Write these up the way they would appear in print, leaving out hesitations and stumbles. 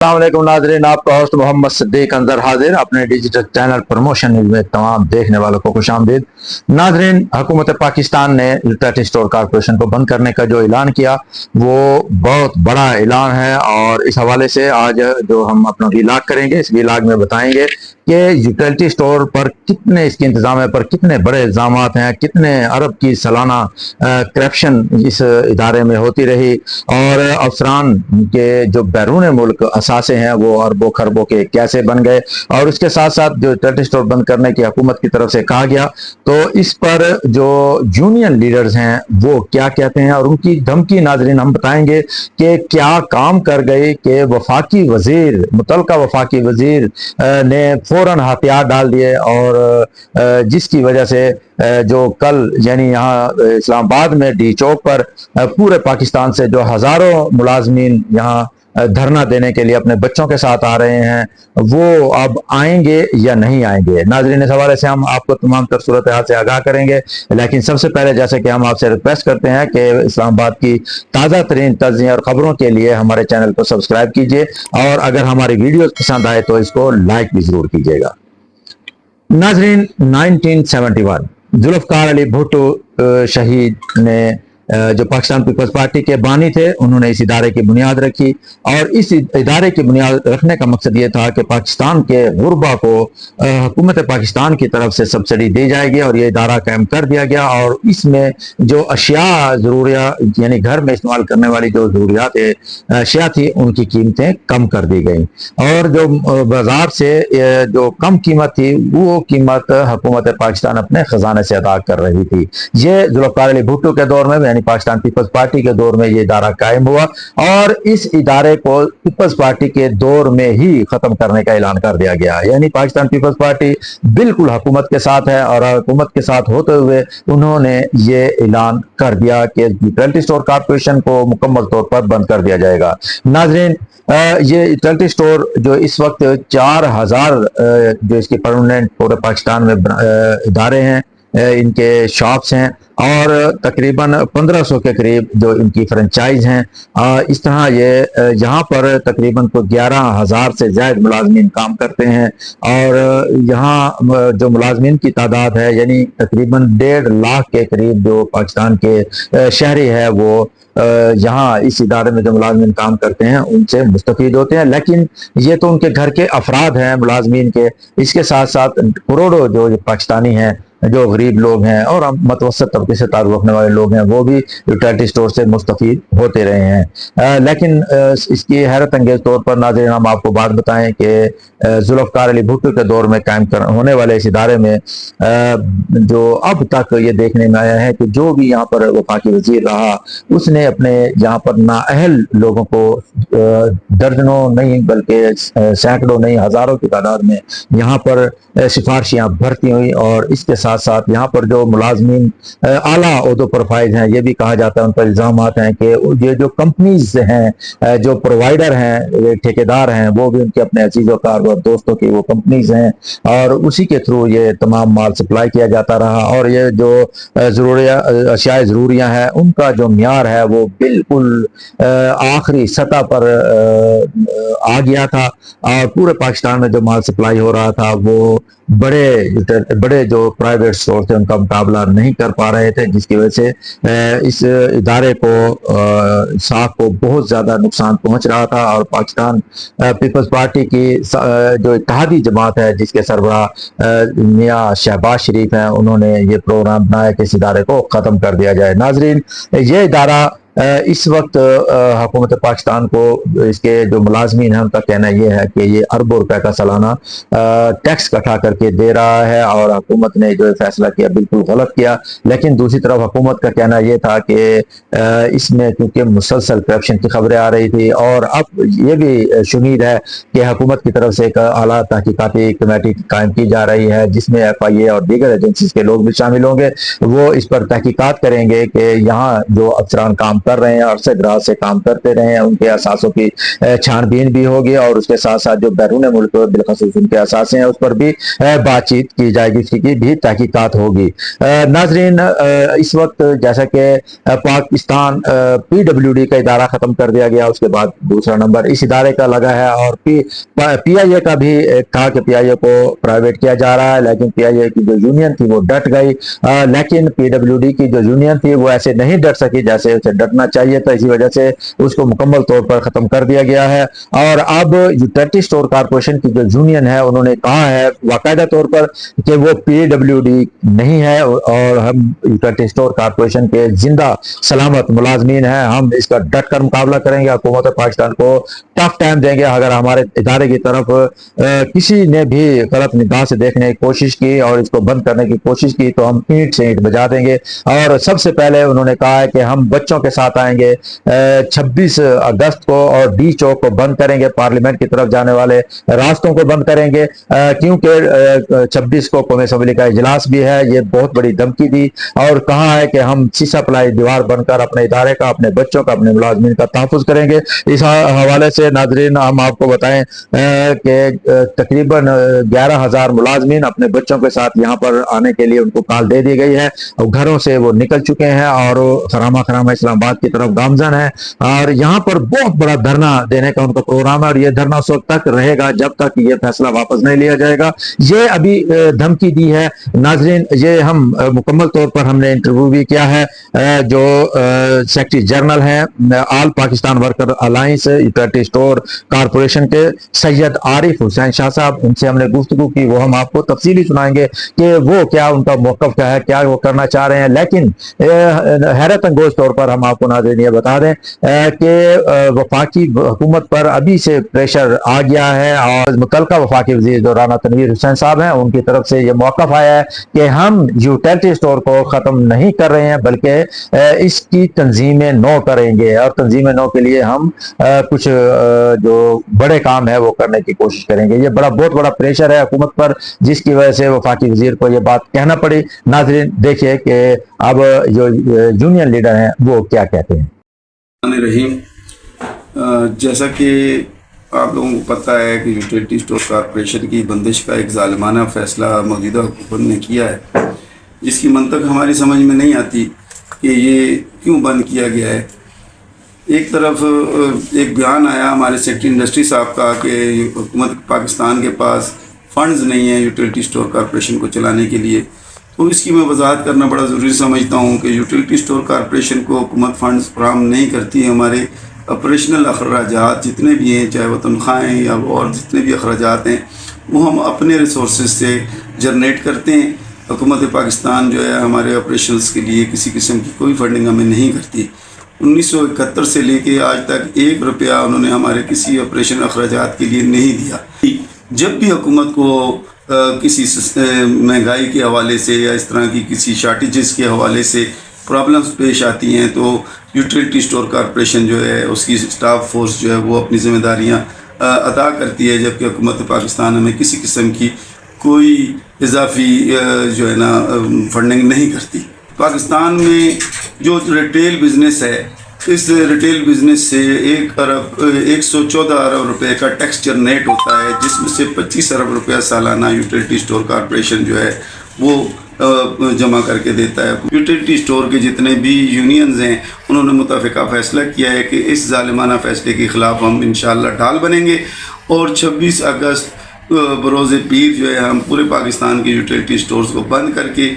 السلام علیکم ناظرین، آپ کا ہوسٹ محمد صدیق انظر حاضر اپنے ڈیجیٹل چینل پروموشن نیوز میں تمام دیکھنے والوں کو خوش آمدید۔ ناظرین، حکومت پاکستان نے یوٹیلیٹی اسٹور کارپوریشن کو بند کرنے کا جو اعلان کیا وہ بہت بڑا اعلان ہے، اور اس حوالے سے آج جو ہم اپنا ویلاگ کریں گے، اس ویلاگ میں بتائیں گے کہ یوٹیلیٹی اسٹور پر کتنے اس کے انتظامیہ پر کتنے بڑے الزامات ہیں، کتنے ارب کی سالانہ کرپشن اس ادارے میں ہوتی رہی، اور افسران کے جو بیرون ملک اثاثے ہیں وہ اربوں خربوں کے کیسے بن گئے، اور اس کے ساتھ ساتھ جو یوٹیلیٹی اسٹور بند کرنے کی حکومت کی طرف سے کہا گیا تو اس پر جو یونین لیڈرز ہیں وہ کیا کہتے ہیں، اور ان کی دھمکی ناظرین ہم بتائیں گے کہ کیا کام کر گئی کہ وفاقی وزیر، متعلقہ وفاقی وزیر نے فوراً ہتھیار ڈال دیے، اور جس کی وجہ سے جو کل یعنی یہاں اسلام آباد میں ڈی چوک پر پورے پاکستان سے جو ہزاروں ملازمین یہاں دھرنا دینے کے لیے اپنے بچوں کے ساتھ آ رہے ہیں، وہ اب آئیں گے یا نہیں آئیں گے۔ ناظرین، اس حوالے سے ہم آپ کو تمام تر صورتحال سے آگاہ کریں گے، لیکن سب سے پہلے جیسے کہ ہم آپ سے ریکویسٹ کرتے ہیں کہ اسلام آباد کی تازہ ترین تجزیے اور خبروں کے لیے ہمارے چینل کو سبسکرائب کیجیے، اور اگر ہماری ویڈیوز پسند آئے تو اس کو لائک بھی ضرور کیجیے گا۔ ناظرین، 1971 ذوالفقار علی بھٹو شہید نے جو پاکستان پیپلز پارٹی کے بانی تھے، انہوں نے اس ادارے کی بنیاد رکھی، اور اس ادارے کی بنیاد رکھنے کا مقصد یہ تھا کہ پاکستان کے غربا کو حکومت پاکستان کی طرف سے سبسڈی دی جائے گی، اور یہ ادارہ قائم کر دیا گیا، اور اس میں جو اشیاء ضروریات یعنی گھر میں استعمال کرنے والی جو ضروریات اشیاء تھی ان کی قیمتیں کم کر دی گئیں، اور جو بازار سے جو کم قیمت تھی وہ قیمت حکومت پاکستان اپنے خزانے سے ادا کر رہی تھی۔ یہ ذوالفقار علی بھٹو کے دور میں یعنی پاکستان پیپلز پارٹی کے دور میں یہ ادارہ قائم ہوا، اور اس ادارے کو پیپلز پارٹی کے دور میں ہی ختم کرنے کا اعلان کر دیا گیا، یعنی پاکستان پیپلز پارٹی بالکل حکومت کے ساتھ ہے، اور حکومت کے ساتھ ہوتے ہوئے انہوں نے یہ اعلان کر دیا کہ یوٹیلیٹی اسٹور کارپوریشن کو مکمل طور پر بند کر دیا جائے گا۔ ناظرین، یہ یوٹیلیٹی اسٹور جو اس وقت 4000 جو اس کی پرماننٹ پورے پاکستان میں ادارے ہیں، ان کے شاپس ہیں، اور تقریباً 1500 کے قریب جو ان کی فرنچائز ہیں۔ اس طرح یہ یہاں پر تقریباً 11000 سے زائد ملازمین کام کرتے ہیں، اور یہاں جو ملازمین کی تعداد ہے یعنی تقریباً 1.5 لاکھ کے قریب جو پاکستان کے شہری ہے وہ یہاں اس ادارے میں جو ملازمین کام کرتے ہیں ان سے مستفید ہوتے ہیں، لیکن یہ تو ان کے گھر کے افراد ہیں ملازمین کے، اس کے ساتھ ساتھ کروڑوں جو پاکستانی ہیں، جو غریب لوگ ہیں اور متوسط طبقے سے تعلق رکھنے والے لوگ ہیں، وہ بھی یوٹیلیٹی اسٹور سے مستفید ہوتے رہے ہیں۔ لیکن اس کی حیرت انگیز طور پر ناظرین ہم آپ کو بات بتائیں کہ ذوالفقار علی بھٹو کے دور میں قائم ہونے والے اس ادارے میں جو اب تک یہ دیکھنے میں آیا ہے کہ جو بھی یہاں پر وفاقی وزیر رہا، اس نے اپنے یہاں پر نااہل لوگوں کو درجنوں نہیں بلکہ سینکڑوں نہیں ہزاروں کی تعداد میں یہاں پر سفارشیاں بھرتی ہوئی، اور اس کے ساتھ ساتھ یہاں پر جو ملازمین اعلیٰ عہدوں پر فائز ہیں، یہ بھی کہا جاتا ہے، ان پر الزامات ہیں کہ یہ جو کمپنیز ہیں، جو پرووائڈر ہیں، ٹھیکیدار ہیں، وہ بھی ان کے اپنے عزیزوں کا اور دوستوں کی وہ کمپنیز ہیں، اور اسی کے تھرو یہ تمام مال سپلائی کیا جاتا رہا، اور یہ جو اشیاء ضروریاں ہیں ان کا جو معیار ہے وہ بالکل آخری سطح پر آ گیا تھا، اور پورے پاکستان میں جو مال سپلائی ہو رہا تھا وہ بڑے جو پرائیویٹ اسٹور تھے ان کا مقابلہ نہیں کر پا رہے تھے، جس کی وجہ سے اس ادارے کو ساکھ کو بہت زیادہ نقصان پہنچ رہا تھا، اور پاکستان پیپلز پارٹی کی جو اتحادی جماعت ہے جس کے سربراہ میاں شہباز شریف ہیں، انہوں نے یہ پروگرام بنایا کہ اس ادارے کو ختم کر دیا جائے۔ ناظرین، یہ ادارہ اس وقت حکومت پاکستان کو اس کے جو ملازمین ہیں ان کا کہنا یہ ہے کہ یہ اربوں روپے کا سالانہ ٹیکس اکٹھا کر کے دے رہا ہے، اور حکومت نے جو فیصلہ کیا بالکل غلط کیا، لیکن دوسری طرف حکومت کا کہنا یہ تھا کہ اس میں کیونکہ مسلسل کرپشن کی خبریں آ رہی تھی، اور اب یہ بھی شنید ہے کہ حکومت کی طرف سے ایک اعلیٰ تحقیقاتی کمیٹی قائم کی جا رہی ہے جس میں ایف آئی اے اور دیگر ایجنسیز کے لوگ بھی شامل ہوں گے، وہ اس پر تحقیقات کریں گے کہ یہاں جو افسران کام کر رہے ہیں، عرصے دراز سے کام کرتے رہے ہیں، ان کے اثاثوں کی چھان بین بھی ہوگی اور اس کے ساتھ ساتھ جو بیرون ملک بالخصوص ان کے اثاثے ہیں اس پر بھی بات چیت کی جائے گی، اس کی بھی تحقیقات ہوگی۔ ناظرین، اس وقت جیسا کہ پاکستان پی ڈبلیو ڈی کا ادارہ ختم کر دیا گیا، اس کے بعد دوسرا نمبر اس ادارے کا لگا ہے، اور پی آئی اے کا بھی تھا کہ پی آئی اے کو پرائیویٹ کیا جا رہا ہے، لیکن پی آئی اے کی جو یونین تھی وہ ڈٹ گئی، لیکن پی ڈبلیو ڈی کی جو یونین تھی وہ ایسے نہیں ڈٹ سکی جیسے اسے ڈٹنا چاہیے تھا، اسی وجہ سے اس کو مکمل طور پر ختم کر دیا گیا ہے۔ اور اب یوٹیلیٹی اسٹور کارپوریشن کی جو یونین ہے انہوں نے کہا ہے باقاعدہ طور پر کہ وہ پی ڈبلیو ڈی نہیں ہے، اور ہم یوٹیلیٹی اسٹور کارپوریشن کے زندہ سلامت ملازمین ہیں، ہم اس کا ڈٹ کر مقابلہ کریں گے، حکومت پاکستان کو ٹف ٹائم دیں گے۔ اگر ہمارے ادارے کی طرف کسی نے بھی غلط نگاہ سے دیکھنے کی کوشش کی اور اس کو بند کرنے کی کوشش کی تو ہم اینٹ سے اینٹ بجا دیں گے۔ اور سب سے پہلے انہوں نے کہا ہے کہ ہم بچوں کے ساتھ آئیں گے 26 اگست کو، اور ڈی چوک کو بند کریں گے، پارلیمنٹ کی طرف جانے والے راستوں کو بند کریں گے، کیونکہ 26 کو قومی اسمبلی کا اجلاس بھی ہے۔ یہ بہت بڑی دھمکی دی اور کہا ہے کہ ہم سیسا پلائی دیوار بن کر اپنے ادارے کا، اپنے بچوں کا، اپنے ملازمین کا تحفظ کریں گے۔ اس حوالے سے ناظرین ہم آپ کو بتائیں کہ تقریباً 11,000 ملازمین اپنے بچوں کے ساتھ یہاں پر آنے کے لیے ان کو کال دے دی گئی ہے، اور گھروں سے وہ نکل چکے ہیں اور خرامہ اسلام آباد کی طرف گامزن ہے، اور یہاں پر بہت بڑا دھرنا دینے کا ان کا پروگرام ہے، اور یہ دھرنا اس وقت تک رہے گا جب تک یہ فیصلہ واپس نہیں لیا جائے گا۔ یہ ابھی دھمکی دی ہے ناظرین، یہ ہم مکمل طور پر ہم نے انٹرویو بھی کیا ہے جو سیکرٹری جنرل ہیں all Pakistan worker alliance utility store corporation کے سید عارف حسین شاہ صاحب، ان سے ہم نے گفتگو کی، وہ ہم آپ کو تفصیلی سنائیں گے کہ وہ کیا ان کا موقف کیا ہے، کیا وہ کرنا چاہ رہے ہیں۔ لیکن حیرت انگیز طور پر ہم آپ کو ناظرین یہ بتا دیں کہ وفاقی حکومت پر ابھی سے پریشر آ گیا ہے، اور متعلقہ وفاقی وزیر جو رانا تنویر حسین صاحب ہیں ان کی طرف سے یہ موقف آیا ہے کہ ہم یوٹیلیٹی اسٹور کو ختم نہیں کر رہے ہیں بلکہ اس کی تنظیم نو کریں گے، اور تنظیم نو کے لیے ہم کچھ جو بڑے کام ہے وہ کرنے کی کوشش کریں گے۔ یہ بہت بڑا پریشر ہے حکومت پر، جس کی وجہ سے وفاقی وزیر کو یہ بات کہنا پڑی۔ ناظرین دیکھیے کہ اب جو یونین لیڈر ہیں وہ کیا کہتے ہیں۔ رحیم، جیسا کہ آپ لوگوں کو پتہ ہے کہ یوٹیلیٹی اسٹور کارپوریشن کی بندش کا ایک ظالمانہ فیصلہ موجودہ حکومت نے کیا ہے، جس کی منطق ہماری سمجھ میں نہیں آتی کہ یہ کیوں بند کیا گیا ہے۔ ایک طرف ایک بیان آیا ہمارے سیکرٹری انڈسٹری صاحب کا کہ حکومت پاکستان کے پاس فنڈز نہیں ہیں یوٹیلیٹی اسٹور کارپوریشن کو چلانے کے لیے، تو اس کی میں وضاحت کرنا بڑا ضروری سمجھتا ہوں کہ یوٹیلیٹی اسٹور کارپوریشن کو حکومت فنڈز فراہم نہیں کرتی ہے۔ ہمارے آپریشنل اخراجات جتنے بھی ہیں، چاہے وہ تنخواہیں یا اور جتنے بھی اخراجات ہیں، وہ ہم اپنے ریسورسز سے جنریٹ کرتے ہیں۔ حکومت پاکستان جو ہے ہمارے آپریشنز کے لیے کسی قسم کی کوئی فنڈنگ ہمیں نہیں کرتی۔ 1971 سے لے کے آج تک 1 روپیہ انہوں نے ہمارے کسی آپریشن اخراجات کے لیے نہیں دیا۔ جب بھی حکومت کو کسی مہنگائی کے حوالے سے یا اس طرح کی کسی شارٹیجز کے حوالے سے پرابلمز پیش آتی ہیں تو یوٹیلیٹی اسٹور کارپوریشن جو ہے اس کی اسٹاف فورس جو ہے وہ اپنی ذمہ داریاں ادا کرتی ہے، جبکہ حکومت پاکستان ہمیں کسی قسم کی کوئی اضافی جو ہے نا فنڈنگ نہیں کرتی۔ پاکستان میں جو ریٹیل بزنس ہے، اس ریٹیل بزنس سے 114 ارب روپے کا ٹیکس جنریٹ ہوتا ہے، جس میں سے 25 ارب روپیہ سالانہ یوٹیلیٹی اسٹور کارپوریشن جو ہے وہ جمع کر کے دیتا ہے۔ یوٹیلیٹی اسٹور کے جتنے بھی یونینز ہیں انہوں نے متفقہ فیصلہ کیا ہے کہ اس ظالمانہ فیصلے کے خلاف ہم انشاءاللہ ڈھال بنیں گے، اور 26 اگست بروز پیر جو ہے ہم پورے پاکستان کے یوٹیلیٹی اسٹورز کو بند کر کے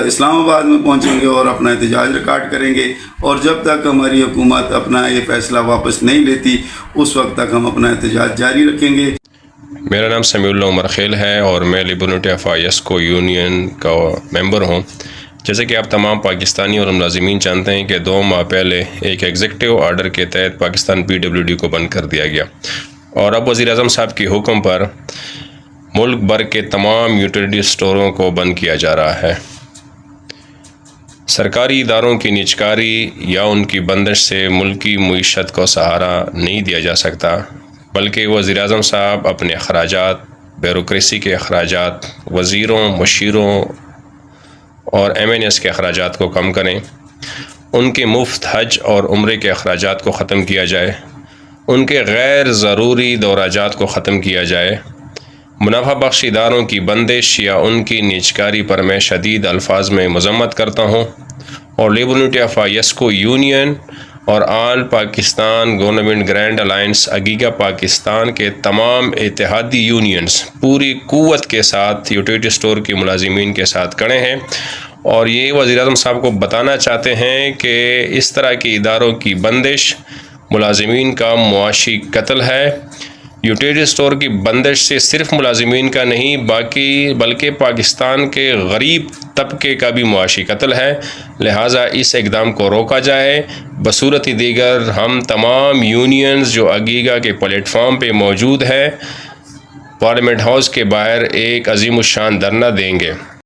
اسلام آباد میں پہنچیں گے اور اپنا احتجاج ریکارڈ کریں گے، اور جب تک ہماری حکومت اپنا یہ فیصلہ واپس نہیں لیتی اس وقت تک ہم اپنا احتجاج جاری رکھیں گے۔ میرا نام سمیع اللہ عمر خیل ہے اور میں labour unity of ISCO union کا ممبر ہوں۔ جیسے کہ آپ تمام پاکستانی اور ملازمین جانتے ہیں کہ 2 ماہ پہلے ایک ایگزیکٹو آرڈر کے تحت پاکستان PWD کو بند کر دیا گیا، اور اب وزیر اعظم صاحب کے حکم پر ملک بھر کے تمام یوٹیلیٹی اسٹوروں کو بند کیا جا رہا ہے۔ سرکاری اداروں کی نجکاری یا ان کی بندش سے ملکی معیشت کو سہارا نہیں دیا جا سکتا، بلکہ وزیر اعظم صاحب اپنے اخراجات، بیوروکریسی کے اخراجات، وزیروں، مشیروں اور MNS کے اخراجات کو کم کریں ان کے مفت حج اور عمرے کے اخراجات کو ختم کیا جائے، ان کے غیر ضروری دوراجات کو ختم کیا جائے، منافع بخش اداروں کی بندش یا ان کی نیچکاری پر میں شدید الفاظ میں مذمت کرتا ہوں، اور labour unity of IESCO union اور all Pakistan government grand alliance AGEGA Pakistan کے تمام اتحادی یونینز پوری قوت کے ساتھ یوٹیلیٹی اسٹور کے ملازمین کے ساتھ کھڑے ہیں، اور یہ وزیر اعظم صاحب کو بتانا چاہتے ہیں کہ اس طرح کے اداروں کی بندش ملازمین کا معاشی قتل ہے۔ یوٹیلیٹی اسٹور کی بندش سے صرف ملازمین کا نہیں بلکہ پاکستان کے غریب طبقے کا بھی معاشی قتل ہے، لہٰذا اس اقدام کو روکا جائے۔ بصورت دیگر ہم تمام یونینز جو اگیگا کے پلیٹ فارم پہ موجود ہیں، پارلیمنٹ ہاؤس کے باہر ایک عظیم الشان دھرنا دیں گے۔